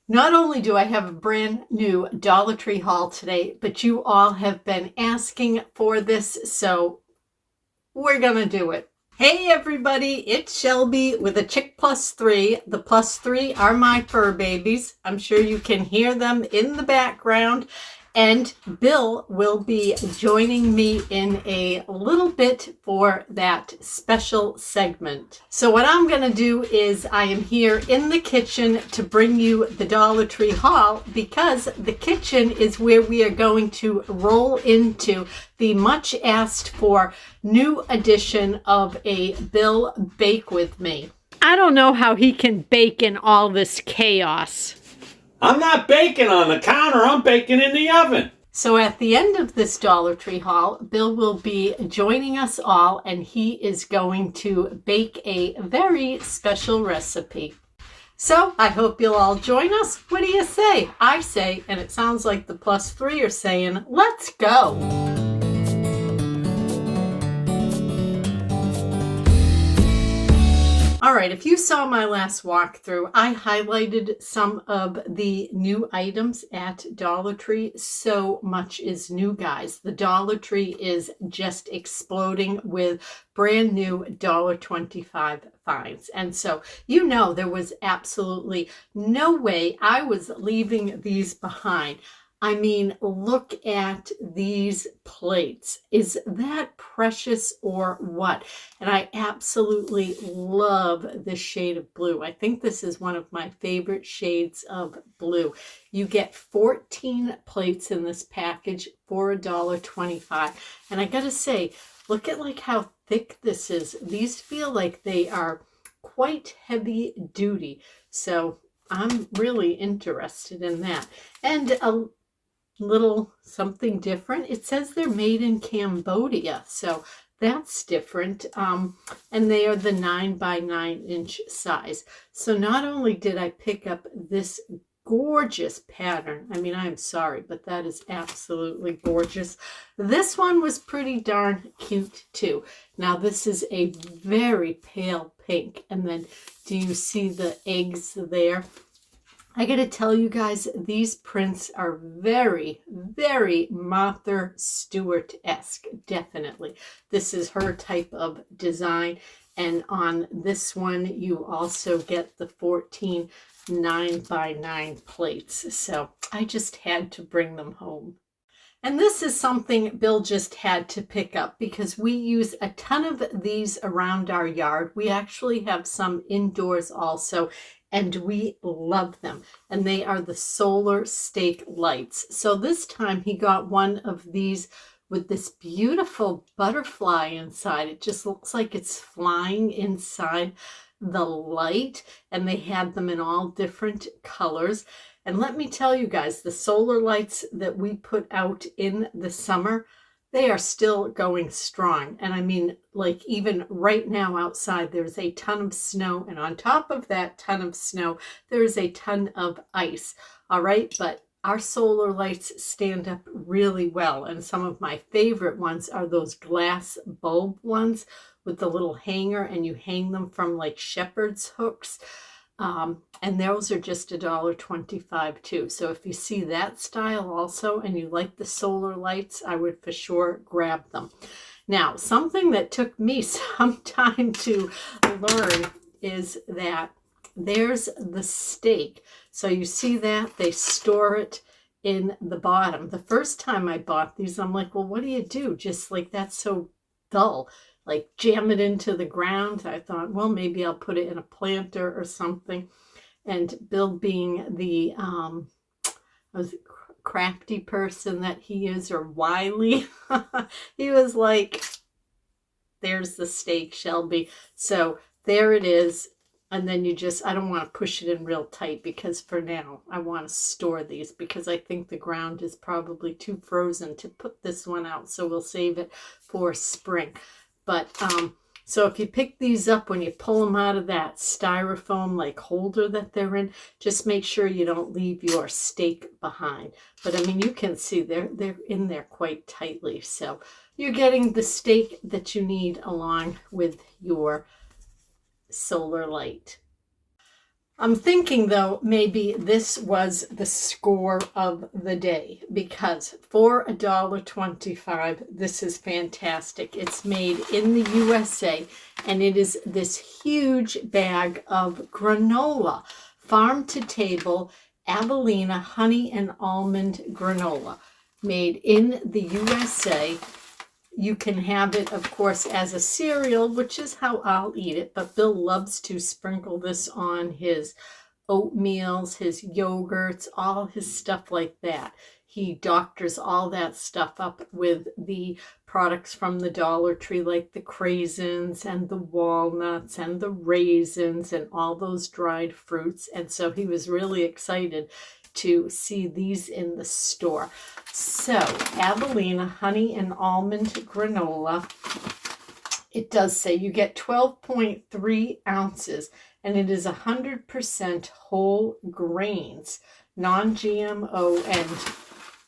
Not only do I have a brand new Dollar Tree haul today, but you all have been asking for this, so we're gonna do it. Hey everybody, it's Shelby with a Chick Plus 3. The Plus 3 are my fur babies. I'm sure you can hear them in the background. And Bill will be joining me in a little bit for that special segment. So what I'm going to do is I am here in the kitchen to bring you the Dollar Tree haul because the kitchen is where we are going to roll into the much asked for new edition of a Bill Bake With Me. I don't know how he can bake in all this chaos. I'm not baking on the counter, I'm baking in the oven. So at the end of this Dollar Tree haul, Bill will be joining us all and he is going to bake a very special recipe. So I hope you'll all join us. What do you say? I say, and it sounds like the Plus 3 are saying, let's go. All right, if you saw my last walkthrough, I highlighted some of the new items at Dollar Tree. So much is new, guys. The Dollar Tree is just exploding with brand new $1.25 finds. And so, you know, there was absolutely no way I was leaving these behind. I mean, look at these plates. Is that precious or what? And I absolutely love this shade of blue. I think this is one of my favorite shades of blue. You get 14 plates in this package for $1.25. And I gotta say, look at like how thick this is. These feel like they are quite heavy duty. So I'm really interested in that. And a little something different. It says they're made in Cambodia, so that's different. And they are the 9 by 9 inch size. So not only did I pick up this gorgeous pattern, I mean, I'm sorry, but that is absolutely gorgeous. This one was pretty darn cute too. Now this is a very pale pink, and then do you see the eggs there? I gotta tell you guys, these prints are very, very Martha Stewart-esque, definitely. This is her type of design. And on this one, you also get the 14 9 by 9 plates. So I just had to bring them home. And this is something Bill just had to pick up because we use a ton of these around our yard. We actually have some indoors also, and we love them. And they are the solar stake lights. So this time he got one of these with this beautiful butterfly inside. It just looks like it's flying inside the light, and they had them in all different colors. And let me tell you guys, the solar lights that we put out in the summer, they are still going strong. And I mean, like even right now outside, there's a ton of snow. And on top of that ton of snow, there's a ton of ice. All right, but our solar lights stand up really well. And some of my favorite ones are those glass bulb ones with the little hanger, and you hang them from like shepherd's hooks. And those are just $1.25 too. So if you see that style also and you like the solar lights, I would for sure grab them. Now, something that took me some time to learn is that there's the stake. So you see that they store it in the bottom. The first time I bought these, I'm like, well, what do you do? Just like, that's so dull. Like jam it into the ground. I thought, well, maybe I'll put it in a planter or something. And Bill, being the crafty person that he is, or wily, he was like, there's the stake, Shelby. So there it is. And then you just, I don't want to push it in real tight because for now I want to store these because I think the ground is probably too frozen to put this one out. So we'll save it for spring. But so if you pick these up, when you pull them out of that styrofoam like holder that they're in, just make sure you don't leave your stake behind. But I mean, you can see they're in there quite tightly. So you're getting the stake that you need along with your solar light. I'm thinking, though, maybe this was the score of the day, because for $1.25, this is fantastic. It's made in the USA, and it is this huge bag of granola, farm to table, Avelina honey and almond granola, made in the USA. You can have it, of course, as a cereal, which is how I'll eat it. But Bill loves to sprinkle this on his oatmeals, his yogurts, all his stuff like that. He doctors all that stuff up with the products from the Dollar Tree, like the raisins and the walnuts and the raisins and all those dried fruits. And so he was really excited to see these in the store. So, Avelina honey and almond granola. It does say you get 12.3 ounces, and it is 100% whole grains, non-GMO and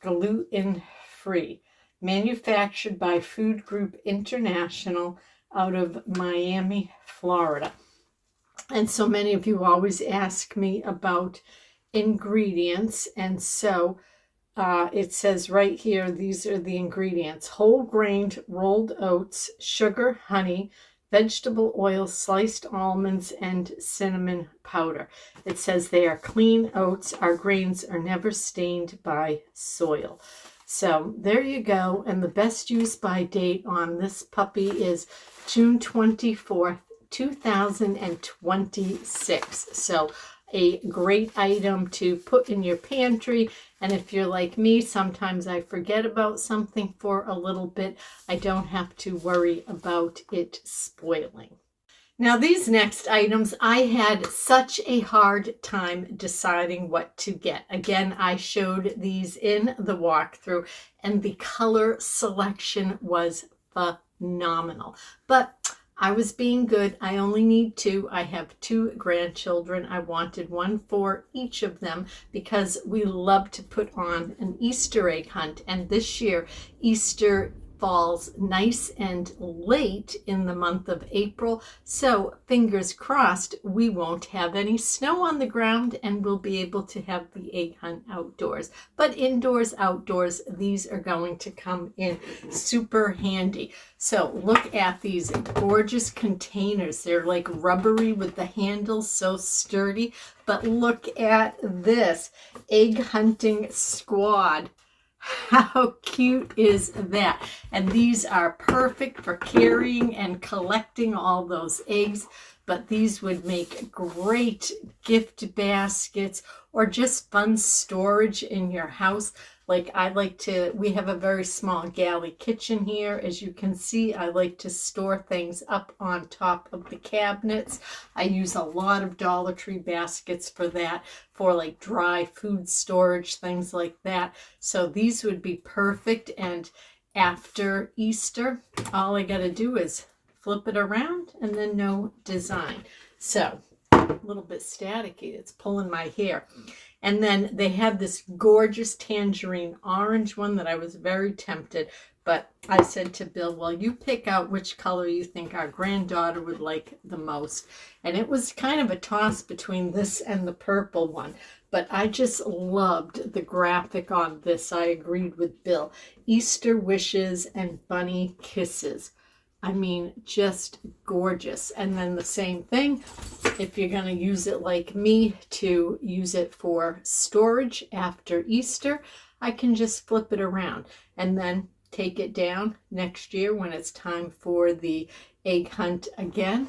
gluten-free. Manufactured by Food Group International out of Miami, Florida. And so many of you always ask me about ingredients, and so it says right here, these are the ingredients: whole grained rolled oats, sugar, honey, vegetable oil, sliced almonds, and cinnamon powder. It says they are clean oats. Our grains are never stained by soil. So there you go. And the best use by date on this puppy is June 24th, 2026. So a great item to put in your pantry. And if you're like me, sometimes I forget about something for a little bit. I don't have to worry about it spoiling. Now, these next items, I had such a hard time deciding what to get. Again, I showed these in the walkthrough, and the color selection was phenomenal. But I was being good. I only need two. I have two grandchildren. I wanted one for each of them because we love to put on an Easter egg hunt. And this year, Easter falls nice and late in the month of April. So fingers crossed, we won't have any snow on the ground and we'll be able to have the egg hunt outdoors. But indoors, outdoors, these are going to come in super handy. So look at these gorgeous containers. They're like rubbery with the handles, so sturdy. But look at this egg hunting squad. How cute is that? And these are perfect for carrying and collecting all those eggs, but these would make great gift baskets or just fun storage in your house. Like we have a very small galley kitchen here. As you can see, I like to store things up on top of the cabinets. I use a lot of Dollar Tree baskets for that, for like dry food storage, things like that. So these would be perfect. And after Easter, all I got to do is flip it around and then no design. So a little bit staticky. It's pulling my hair. And then they have this gorgeous tangerine orange one that I was very tempted. But I said to Bill, well, you pick out which color you think our granddaughter would like the most. And it was kind of a toss between this and the purple one. But I just loved the graphic on this. I agreed with Bill. Easter wishes and bunny kisses. I mean, just gorgeous. And then the same thing, if you're going to use it like me, to use it for storage after Easter, I can just flip it around and then take it down next year when it's time for the egg hunt again.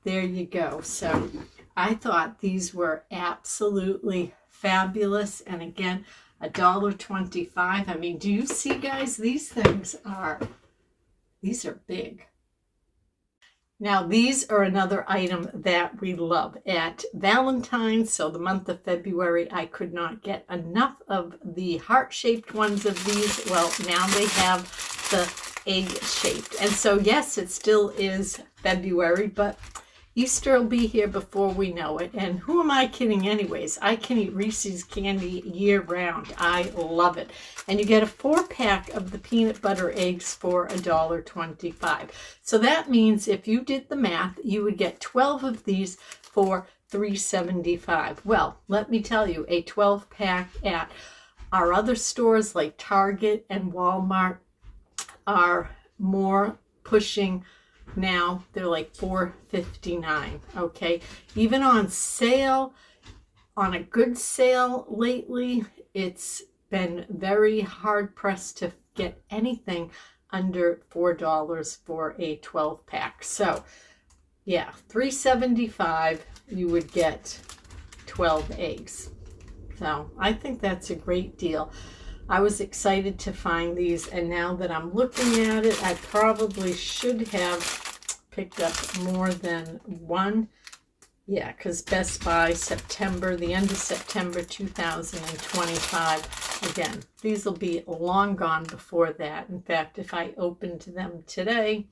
There you go. So I thought these were absolutely fabulous. And again, $1.25. I mean, do you see, guys? These are big. Now, these are another item that we love at Valentine's. So the month of February, I could not get enough of the heart-shaped ones of these. Well, now they have the egg-shaped. And so, yes, it still is February, but Easter will be here before we know it. And who am I kidding anyways? I can eat Reese's candy year round. I love it. And you get a 4-pack of the peanut butter eggs for $1.25. So that means if you did the math, you would get 12 of these for $3.75. Well, let me tell you, a 12-pack at our other stores like Target and Walmart are more pushing now. They're like $4.59. Okay, even on sale, on a good sale lately, it's been very hard pressed to get anything under $4 for a 12-pack. So yeah, $3.75, you would get 12 eggs. So I think that's a great deal. I was excited to find these, and now that I'm looking at it, I probably should have picked up more than one. Yeah, because Best Buy, September, the end of September 2025. Again, these will be long gone before that. In fact, if I opened them today,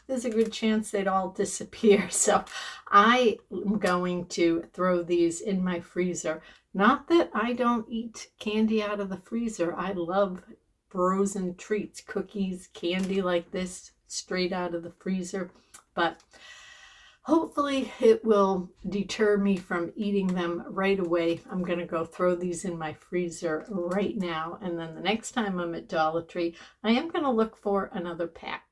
there's a good chance they'd all disappear. So I am going to throw these in my freezer. Not that I don't eat candy out of the freezer. I love frozen treats, cookies, candy like this, straight out of the freezer. But hopefully it will deter me from eating them right away. I'm going to go throw these in my freezer right now. And then the next time I'm at Dollar Tree, I am going to look for another pack.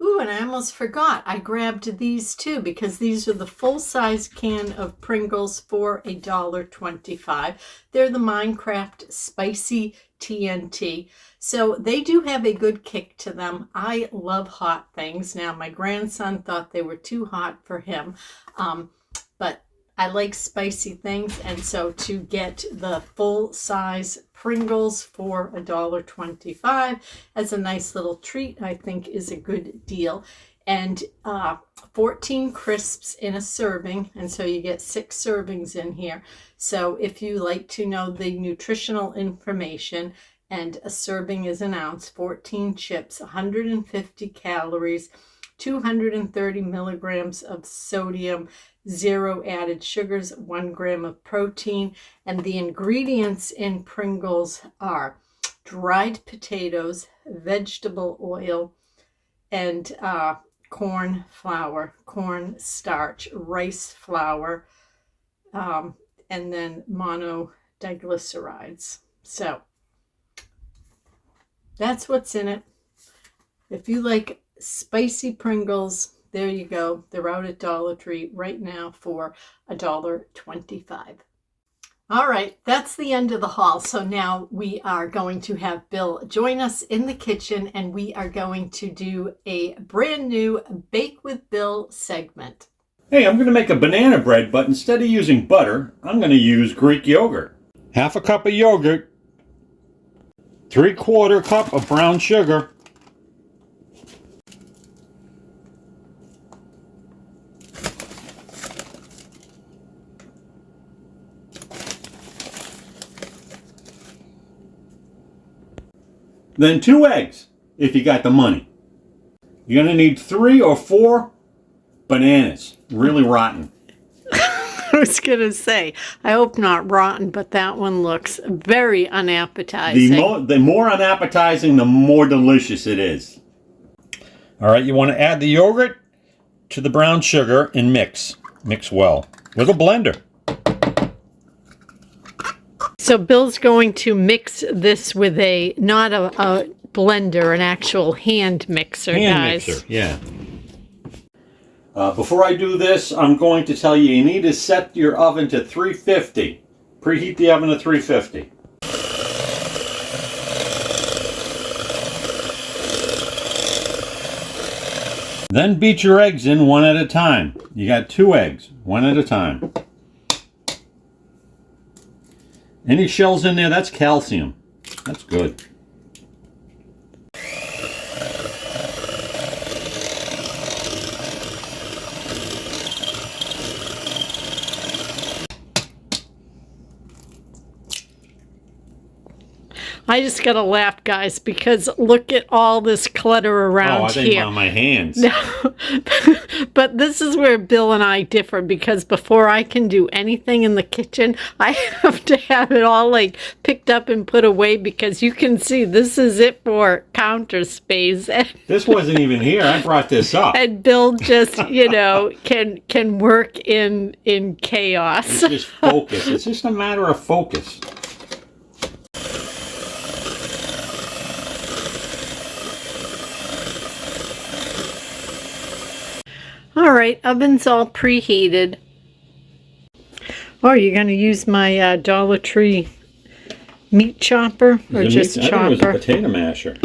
Ooh, and I almost forgot. I grabbed these too because these are the full-size can of Pringles for $1.25. They're the Minecraft Spicy TNT. So they do have a good kick to them. I love hot things. Now, my grandson thought they were too hot for him, but I like spicy things, and so to get the full-size Pringles for $1.25 as a nice little treat, I think is a good deal. And 14 crisps in a serving, and so you get 6 servings in here. So if you like to know the nutritional information, and a serving is an ounce, 14 chips, 150 calories, 230 milligrams of sodium, 0 added sugars, 1 gram of protein. And the ingredients in Pringles are dried potatoes, vegetable oil, and corn flour, corn starch, rice flour, and then monodiglycerides. So that's what's in it. If you like spicy Pringles, there you go. They're out at Dollar Tree right now for $1.25. All right, that's the end of the haul. So now we are going to have Bill join us in the kitchen, and we are going to do a brand new Bake with Bill segment. Hey, I'm going to make a banana bread, but instead of using butter, I'm going to use Greek yogurt. Half a cup of yogurt, 3/4 cup of brown sugar, then 2 eggs, if you got the money. You're going to need 3 or 4 bananas, really rotten. I was going to say, I hope not rotten, but that one looks very unappetizing. The more unappetizing, the more delicious it is. All right, you want to add the yogurt to the brown sugar and mix. Mix well with a blender. So Bill's going to mix this with not a blender, an actual hand mixer, guys. Mixer, yeah. Before I do this, I'm going to tell you need to set your oven to 350. Preheat the oven to 350. Then beat your eggs in one at a time. You got 2 eggs, one at a time. Any shells in there, that's calcium. That's good. I just gotta laugh, guys, because look at all this clutter around Oh, I think here. about my hands. No, but this is where Bill and I differ, because before I can do anything in the kitchen, I have to have it all like picked up and put away, because you can see this is it for counter space. This wasn't even here. I brought this up. And Bill just, you know, can work in chaos. It's just focus. It's just a matter of focus. All right, oven's all preheated. Oh, you're going to use my Dollar Tree meat chopper or just chopper? I think it was a potato masher.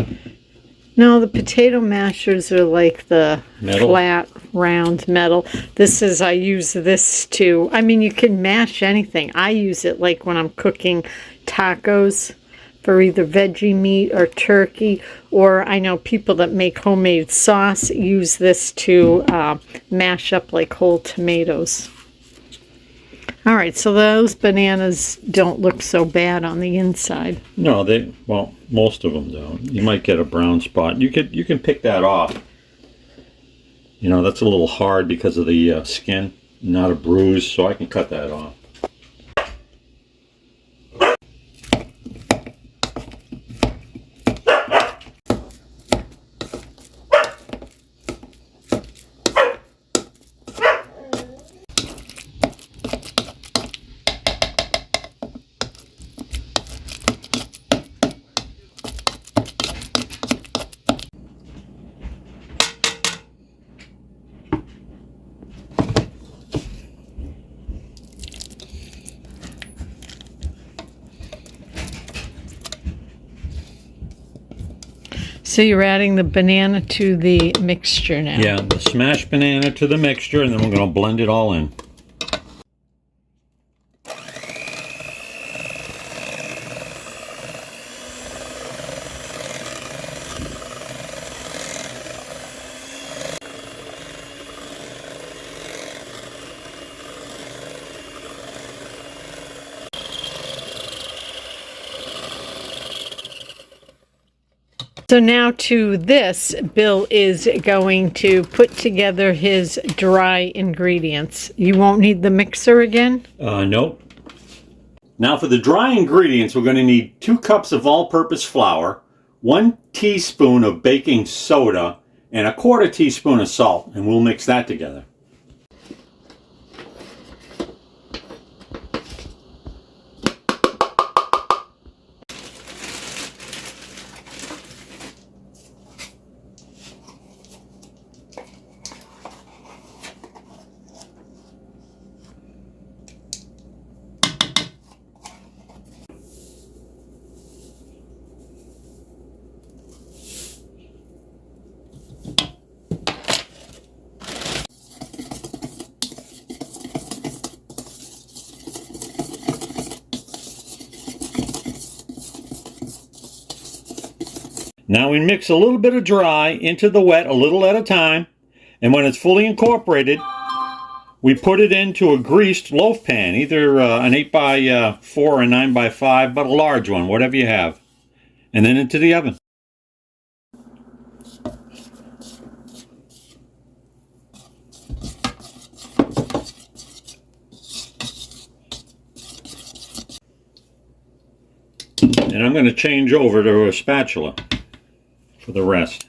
No, the potato mashers are like the Metal? flat, round metal. I use this to, I mean, you can mash anything. I use it like when I'm cooking tacos for either veggie meat or turkey, or I know people that make homemade sauce use this to mash up like whole tomatoes. All right, so those bananas don't look so bad on the inside. No, well, most of them don't. You might get a brown spot. You can pick that off. You know, that's a little hard because of the skin, not a bruise, so I can cut that off. So you're adding the banana to the mixture now. Yeah, the smashed banana to the mixture, and then we're going to blend it all in. So now to this, Bill is going to put together his dry ingredients. You won't need the mixer again? Nope. Now for the dry ingredients, we're going to need 2 cups of all-purpose flour, 1 teaspoon of baking soda, and 1/4 teaspoon of salt, and we'll mix that together. Now we mix a little bit of dry into the wet a little at a time, and when it's fully incorporated, we put it into a greased loaf pan, either an 8x4 or a 9x5, but a large one, whatever you have, and then into the oven. And I'm going to change over to a spatula for the rest.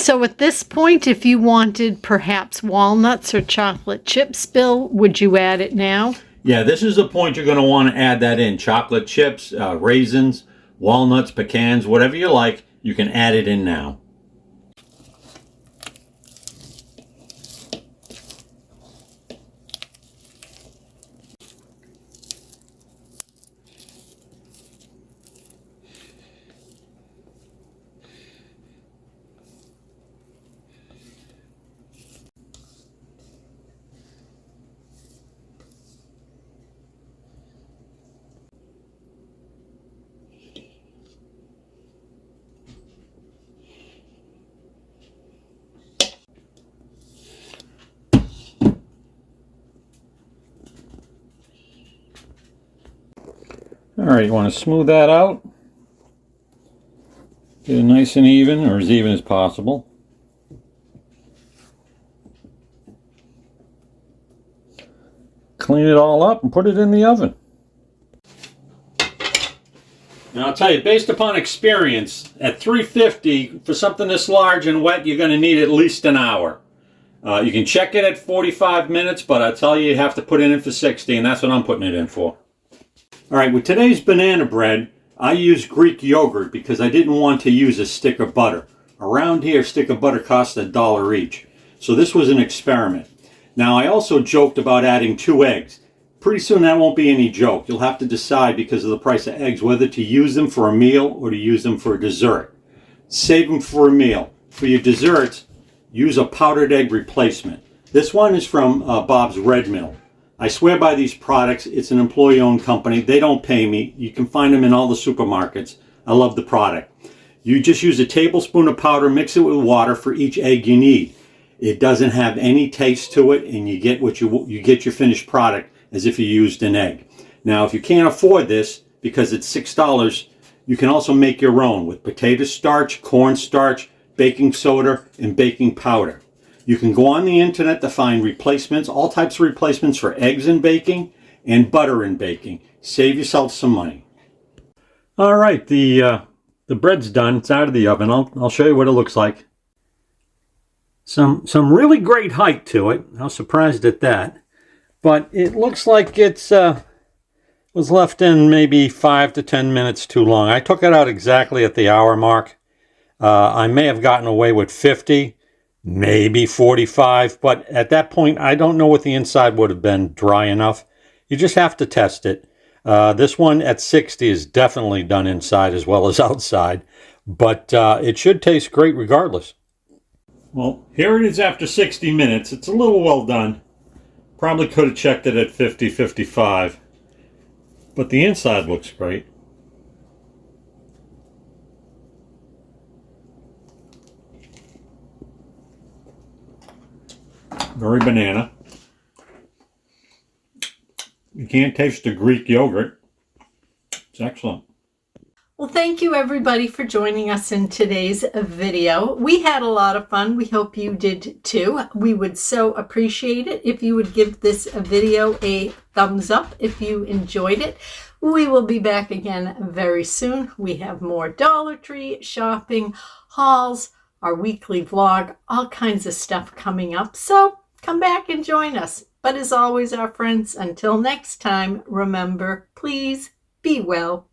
So at this point, if you wanted perhaps walnuts or chocolate chips, Bill, would you add it now? Yeah, this is the point you're going to want to add that in. Chocolate chips, raisins, walnuts, pecans, whatever you like, you can add it in now. All right, you want to smooth that out. Get it nice and even, or as even as possible. Clean it all up and put it in the oven. Now I'll tell you, based upon experience, at 350, for something this large and wet, you're going to need at least an hour. You can check it at 45 minutes, but I tell you have to put it in for 60, and that's what I'm putting it in for. All right, with today's banana bread, I used Greek yogurt because I didn't want to use a stick of butter. Around here, a stick of butter costs $1 each. So this was an experiment. Now, I also joked about adding 2 eggs. Pretty soon that won't be any joke. You'll have to decide because of the price of eggs whether to use them for a meal or to use them for a dessert. Save them for a meal. For your desserts, use a powdered egg replacement. This one is from Bob's Red Mill. I swear by these products. It's an employee-owned company. They don't pay me. You can find them in all the supermarkets. I love the product. You just use a tablespoon of powder, mix it with water for each egg you need. It doesn't have any taste to it, and you get you get your finished product as if you used an egg. Now, if you can't afford this because it's $6, you can also make your own with potato starch, cornstarch, baking soda, and baking powder. You can go on the internet to find replacements, all types of replacements for eggs in baking and butter in baking. Save yourself some money. All right, the bread's done. It's out of the oven. I'll show you what it looks like. Some really great height to it. I was surprised at that. But it looks like it's was left in maybe 5 to 10 minutes too long. I took it out exactly at the hour mark. I may have gotten away with 50, maybe 45, but at that point, I don't know what the inside would have been dry enough. You just have to test it. This one at 60 is definitely done inside as well as outside, but it should taste great regardless. Well, here it is after 60 minutes. It's a little well done. Probably could have checked it at 50, 55, but the inside looks great. Very banana. You can't taste the Greek yogurt. It's excellent. Well, thank you everybody for joining us in today's video. We had a lot of fun. We hope you did too. We would so appreciate it if you would give this video a thumbs up if you enjoyed it. We will be back again very soon. We have more Dollar Tree shopping, hauls, our weekly vlog, all kinds of stuff coming up. So come back and join us. But as always, our friends, until next time, remember, please be well.